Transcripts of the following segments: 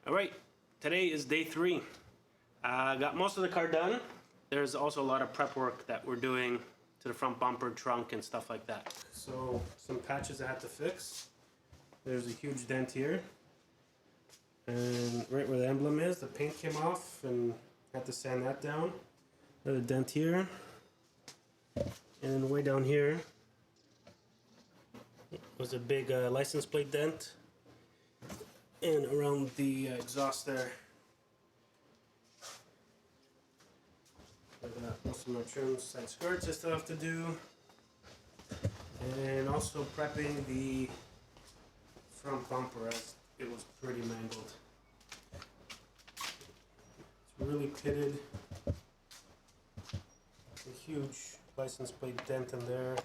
Alright, today is day 3. I got most of the car done. There's also a lot of prep work that we're doing to the front bumper, trunk, and stuff like that. So, some patches I had to fix. There's a huge dent here. And right where the emblem is, the paint came off and I had to sand that down. Another dent here. And way down here was a big license plate dent. And around the exhaust there. I got most of my trims, side skirts I still have to do. And also prepping the front bumper as it was pretty mangled. It's really pitted. A huge license plate dent in there.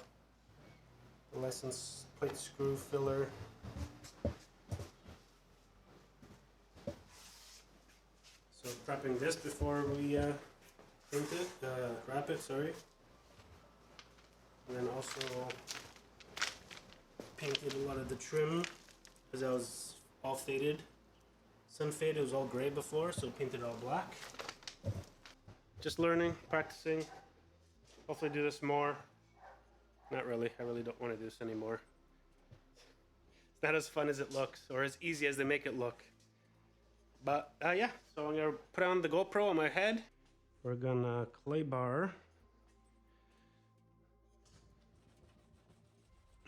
The license plate screw filler. So prepping this before we paint it, wrap it, sorry. And then also painted a lot of the trim because that was all faded. Sun fade, it was all gray before, so painted all black. Just learning, practicing. Hopefully do this more. Not really, I really don't want to do this anymore. It's not as fun as it looks, or as easy as they make it look. But yeah, so I'm gonna put on the GoPro on my head. We're gonna clay bar.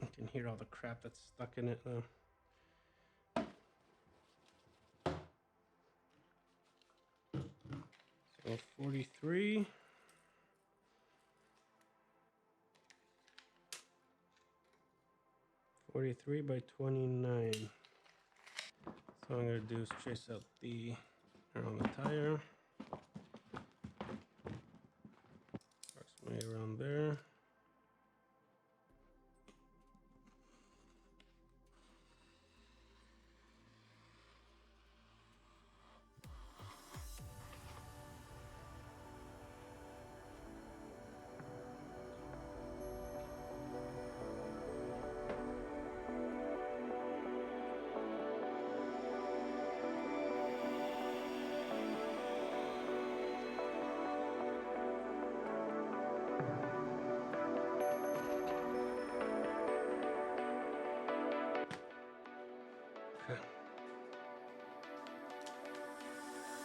You can hear all the crap that's stuck in it now. So 43. 43 by 29. So I'm going to do is trace out the around the tire, approximately around there.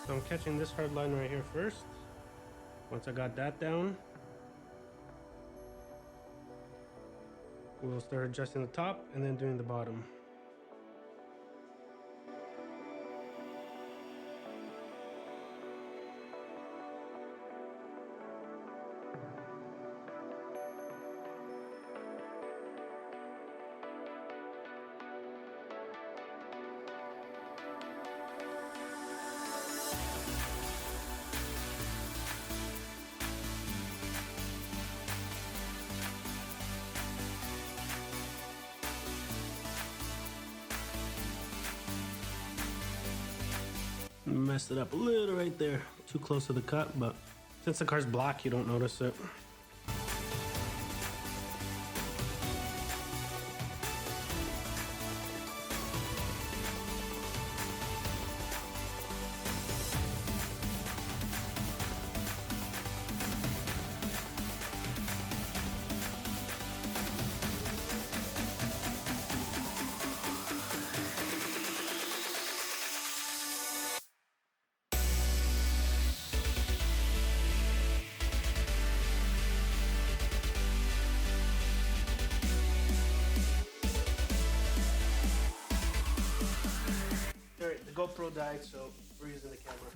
So I'm catching this hard line right here first. Once I got that down, we'll start adjusting the top and then doing the bottom. Messed it up a little right there, too close to the cut, but since the car's black, you don't notice it. Alright, the GoPro died, so we're using the camera.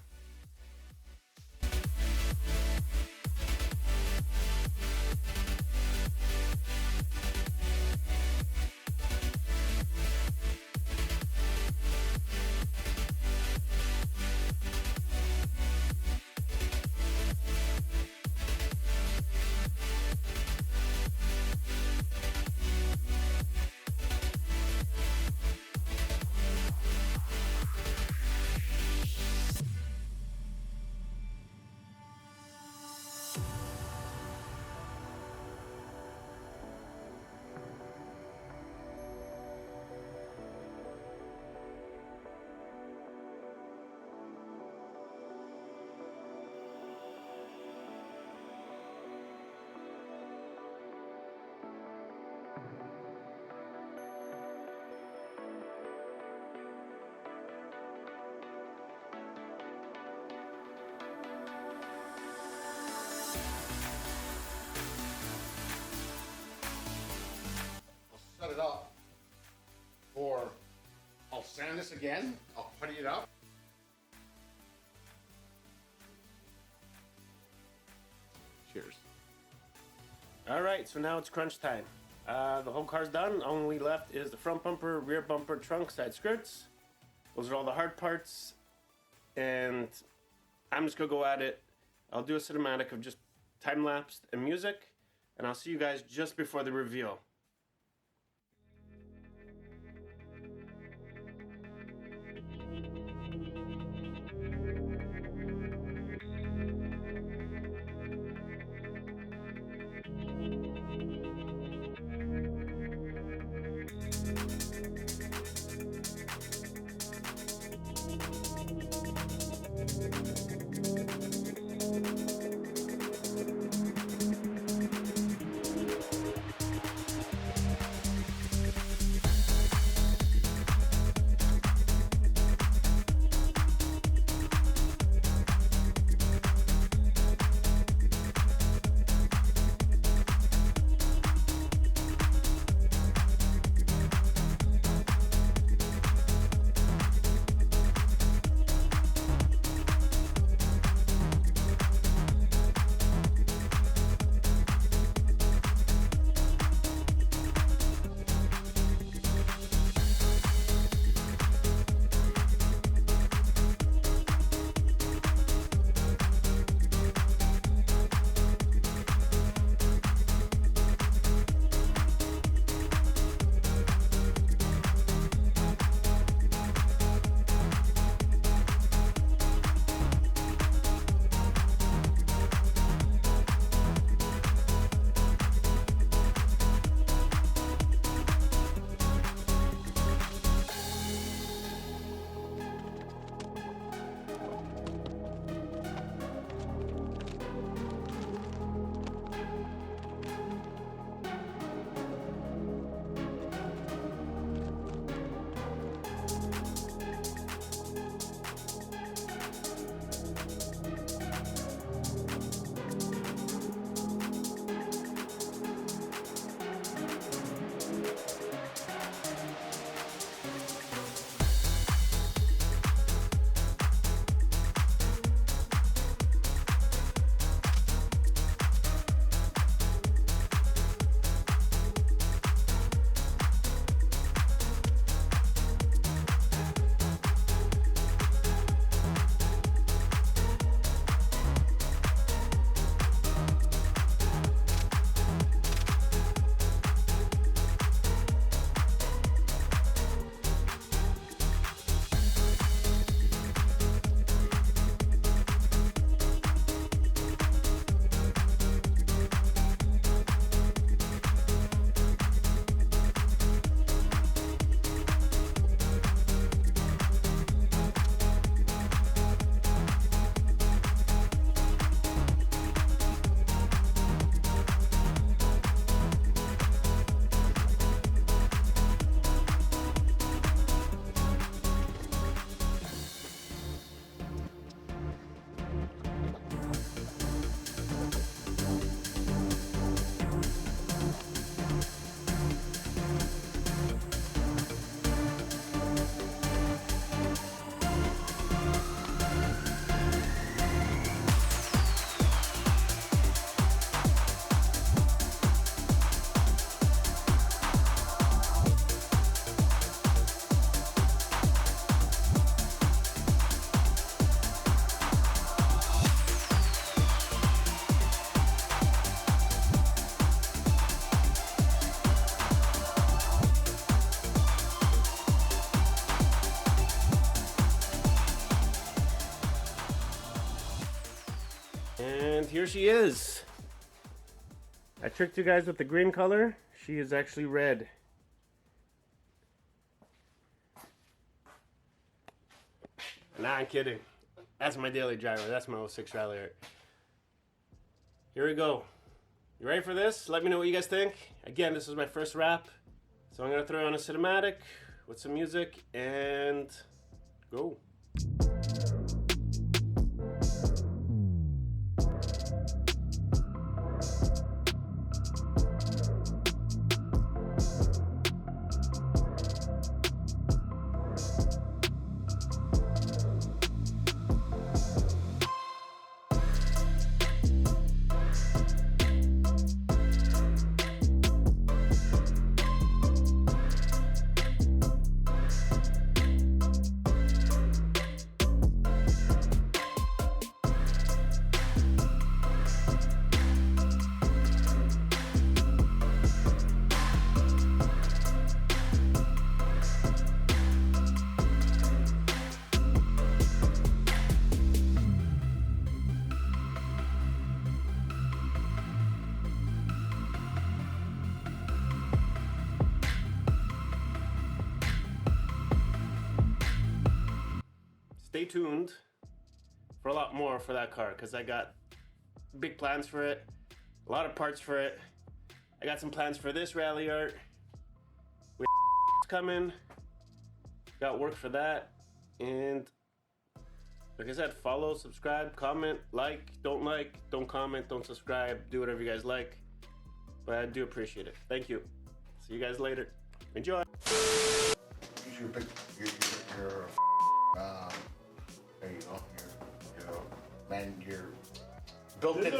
sand this again. I'll putty it up. Cheers. All right, so now it's crunch time. The whole car's done. Only left is the front bumper, rear bumper, trunk, side skirts. Those are all the hard parts. And I'm just gonna go at it. I'll do a cinematic of just time-lapsed and music. And I'll see you guys just before the reveal. And here she is. I tricked you guys with the green color. She is actually red. Nah, I'm kidding. That's my daily driver. That's my 06 Rally Art. Here we go. You ready for this? Let me know what you guys think. Again, this is my first wrap. So I'm going to throw on a cinematic with some music and go. tuned for a lot more for that car because I got big plans for it, a lot of parts for it. I got some plans for this rally art. We coming. Got work for that. And like I said, follow, subscribe, comment, like, don't comment, don't subscribe, do whatever you guys like. But I do appreciate it. Thank you. See you guys later. Enjoy. You're big. You're there you go. Man, you're built in.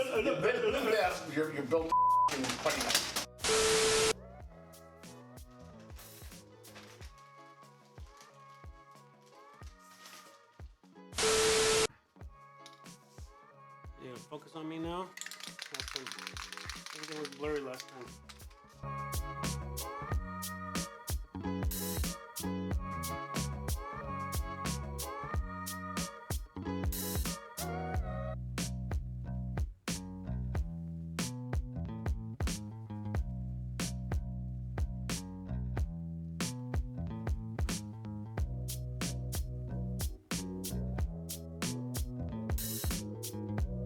You're built in funny. Yeah, focus on me now. Everything was blurry last time.